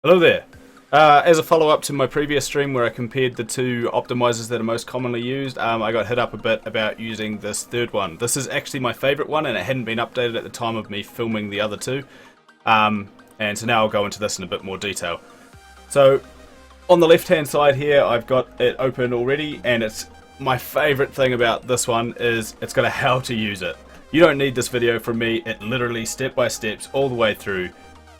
Hello there. As a follow-up to my previous stream where I compared the two optimizers that are most commonly used, I got hit up a bit about using this third one. This is actually my favorite one, and it hadn't been updated at the time of me filming the other two. And so now I'll go into this in a bit more detail. So on the left-hand side here, I've got it open already, and it's my favorite thing about this one is it's got a how to use it. You don't need this video from me. It literally step by steps all the way through.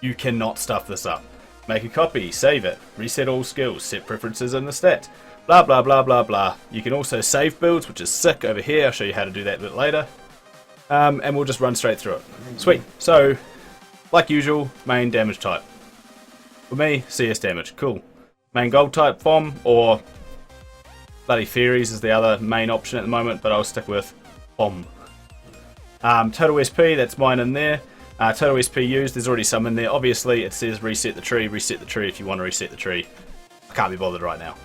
You cannot stuff this up. Make a copy, save it, reset all skills, set preferences in the stats, blah blah blah blah blah. You can also save builds, which is sick over here. I'll show you how to do that a bit later. And we'll just run straight through it. Sweet. So, like usual, main damage type. For me, CS damage. Cool. Main gold type, bomb, or bloody fairies is the other main option at the moment, but I'll stick with bomb. Total SP, that's mine in there. Total SP used, there's already some in there. Obviously, it says reset the tree if you want to reset the tree. I can't be bothered right now.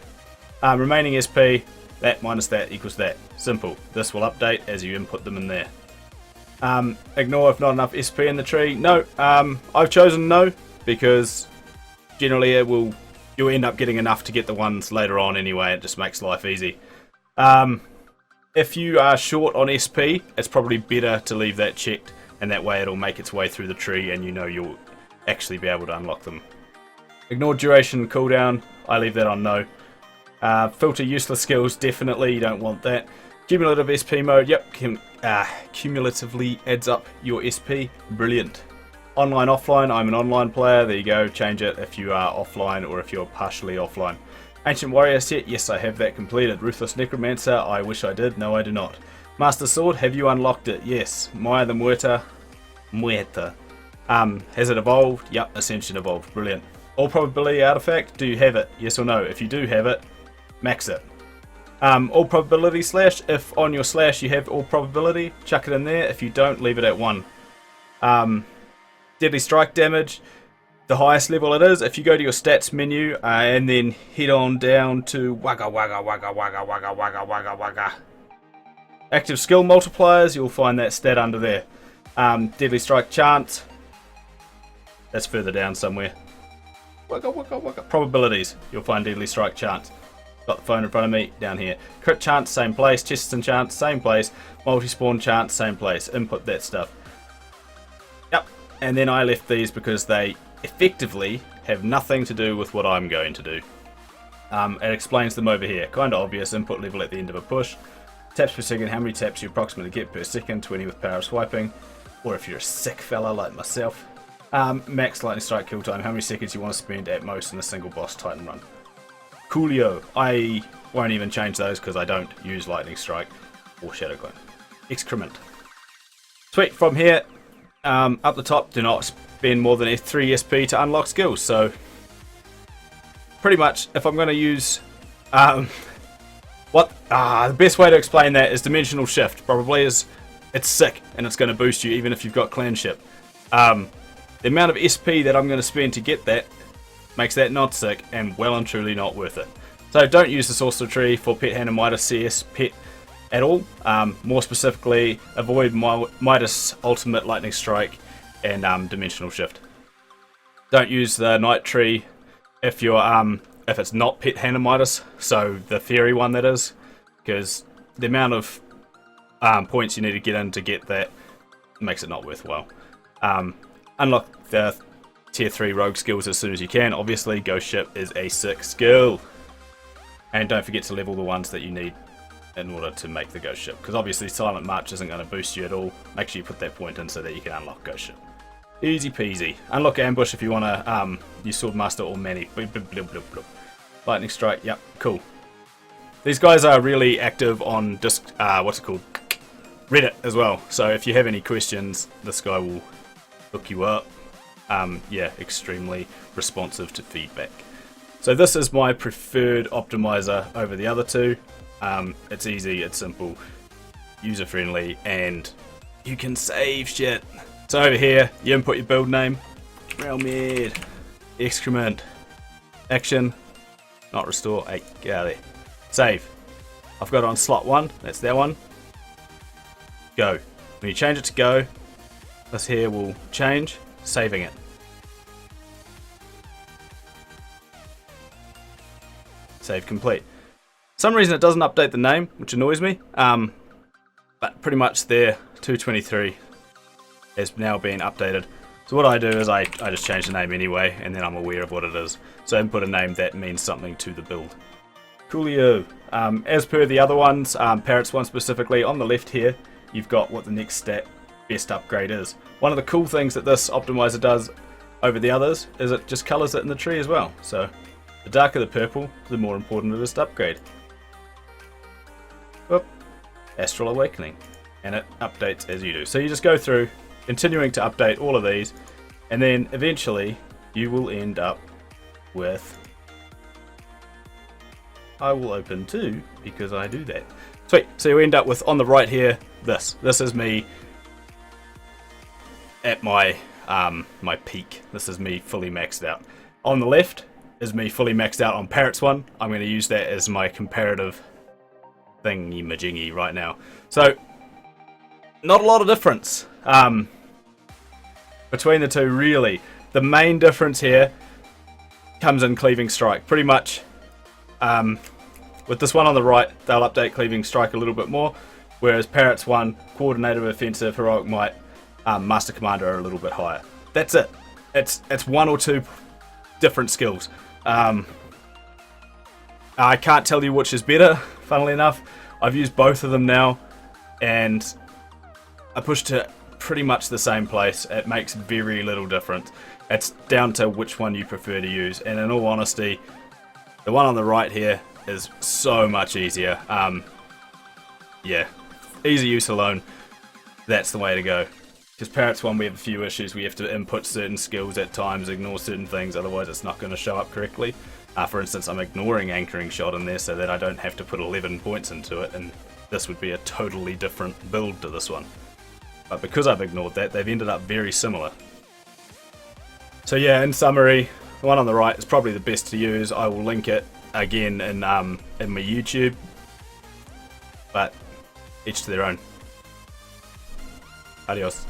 Remaining SP, that minus that equals that. Simple. This will update as you input them in there. Ignore if not enough SP in the tree. No, I've chosen no, because generally you'll end up getting enough to get the ones later on anyway. It just makes life easy. If you are short on SP, it's probably better to leave that checked. And that way it'll make its way through the tree and you know you'll actually be able to unlock them. Ignore duration and cooldown, I leave that on no. Filter useless skills, definitely, you don't want that. Cumulative SP mode, yep, cumulatively adds up your SP, brilliant. Online, offline, I'm an online player, there you go, change it if you are offline or if you're partially offline. Ancient Warrior set, yes I have that completed. Ruthless Necromancer, I wish I did, no I do not. Master Sword, have you unlocked it? Yes. Maya the Muerta. Has it evolved? Yep, Ascension evolved. Brilliant. All probability artifact, do you have it? Yes or no? If you do have it, max it. All probability slash, if on your slash you have all probability, chuck it in there. If you don't, leave it at 1. Deadly strike damage, the highest level it is. If you go to your stats menu and then head on down to wagga wagga wagga wagga wagga wagga wagga wagga. Active skill multipliers, you'll find that stat under there. Deadly strike chance, that's further down somewhere. Waka, waka, waka. Probabilities, you'll find deadly strike chance. Got the phone in front of me, down here. Crit chance, same place. Chesterton chance, same place. Multi-spawn chance, same place. Input that stuff. Yep, and then I left these because they effectively have nothing to do with what I'm going to do. It explains them over here. Kinda obvious, input level at the end of a push. Taps per second, how many taps you approximately get per second, 20 with power of swiping, or if you're a sick fella like myself. Max lightning strike kill time, how many seconds you want to spend at most in a single boss titan run. Coolio, I won't even change those because I don't use lightning strike or shadow clone. Excrement. Sweet, from here, up the top, do not spend more than 3 SP to unlock skills, so pretty much if I'm going to use the best way to explain that is dimensional shift. Probably is it's sick and it's going to boost you even if you've got clanship. The amount of SP that I'm going to spend to get that makes that not sick and well and truly not worth it. So don't use the sorcerer tree for pet hand and Midas CS pet at all. More specifically, avoid Midas ultimate lightning strike and dimensional shift. Don't use the knight tree if you're if it's not pet hand and Midas, so the fairy one that is, because the amount of points you need to get in to get that makes it not worthwhile. Unlock the tier 3 rogue skills as soon as you can. Obviously, Ghost Ship is a sick skill. And don't forget to level the ones that you need in order to make the Ghost Ship, because obviously Silent March isn't going to boost you at all. Make sure you put that point in so that you can unlock Ghost Ship. Easy peasy. Unlock Ambush if you want to use Swordmaster or Manny. Lightning Strike, yep, cool. These guys are really active on Reddit as well. So if you have any questions, this guy will hook you up. Yeah, extremely responsive to feedback. So this is my preferred optimizer over the other two. It's easy, it's simple, user friendly, and you can save shit. So over here, you input your build name, Relmed, excrement, action, not restore, hey, get out of there, save. I've got it on slot 1, that's that one, go. When you change it to go, this here will change, saving it. save complete. For some reason it doesn't update the name, which annoys me, but pretty much there, 223 has now been updated. So what I do is I just change the name anyway, and then I'm aware of what it is. So I input a name that means something to the build. Coolio. As per the other ones, Parrots one specifically, on the left here, you've got what the next stat best upgrade is. One of the cool things that this optimizer does over the others is it just colours it in the tree as well. So the darker the purple, the more important it is to upgrade. Whoop. Astral Awakening. And it updates as you do. So you just go through, continuing to update all of these, and then eventually you will end up with... I will open two because I do that. Sweet. So you end up with, on the right here, this. This is me at my my peak. This is me fully maxed out. On the left is me fully maxed out on Parrots one. I'm going to use that as my comparative thingy-majingy right now. So not a lot of difference between the two, really. The main difference here comes in Cleaving Strike. Pretty much with this one on the right, they'll update Cleaving Strike a little bit more, whereas Parrots 1, Coordinated Offensive, Heroic Might, Master Commander are a little bit higher. That's it. It's one or two different skills. I can't tell you which is better, funnily enough. I've used both of them now, and I pushed to pretty much the same place. It makes very little difference. It's down to which one you prefer to use, and in all honesty, the one on the right here is so much easier. Yeah, easy use alone, that's the way to go. Because Parrots 1, we have a few issues. We have to input certain skills at times, ignore certain things, otherwise it's not going to show up correctly. For instance, I'm ignoring Anchoring Shot in there so that I don't have to put 11 points into it, and this would be a totally different build to this one. But because I've ignored that, they've ended up very similar. So yeah, in summary, the one on the right is probably the best to use. I will link it again in my YouTube, but each to their own. Adios.